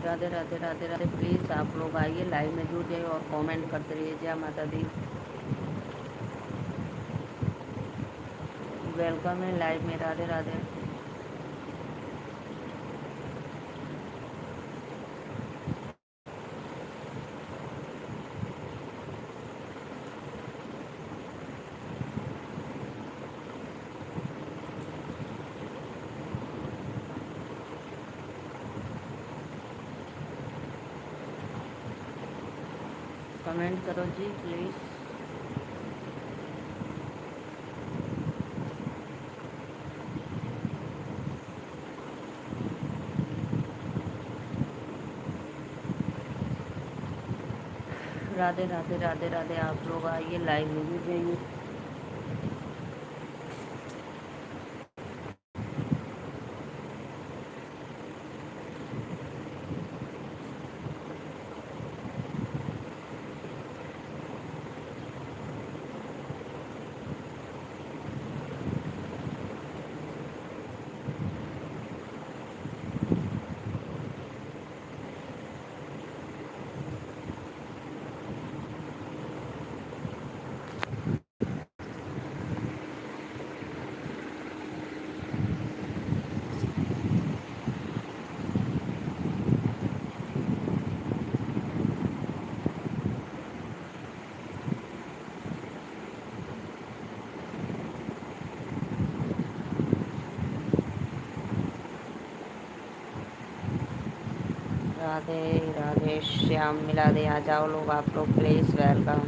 Radhe Radhe Radhe Radhe. Please आप लोग आइए, लाइव में जुड़ जाइए और कमेंट करते रहिए। जय माता दी। वेलकम है लाइव में। राधे राधे। कमेंट करो जी प्लीज़। राधे राधे राधे राधे। आप लोग आइए, लाइव में जुड़ जाइए। राधे श्याम मिला दे। आ जाओ लोग, आप लोग प्लीज़, वेलकम।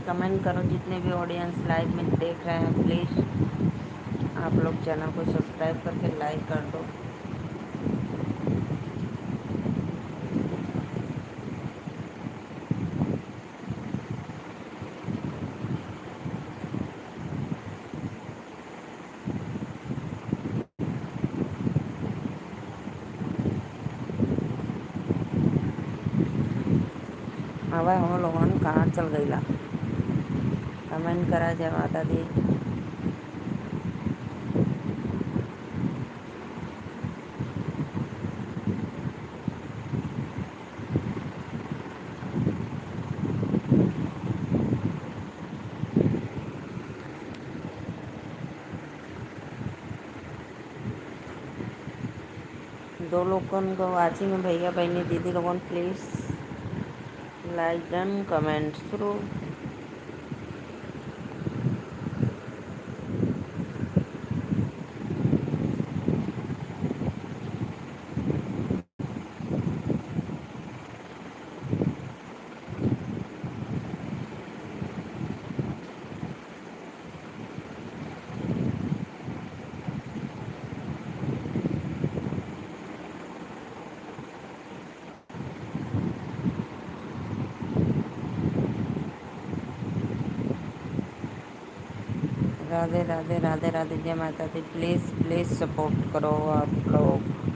'कमेंट करो जितने भी ऑडियंस लाइव में देख रहे हैं, प्लीज़ आप लोग चैनल को सब्सक्राइब करके लाइक कर दो। आवा हम लोगन कहाँ चल गईला? कमेंट करा जय माता दी। दो लोगन को वाचिंग है, भैया बहनी दीदी लोगन, प्लीज़ लाइक डन, कमेंट शुरू। राधे राधे राधे राधे। जय माता दी। प्लीज़ प्लीज़ सपोर्ट करो आप लोग।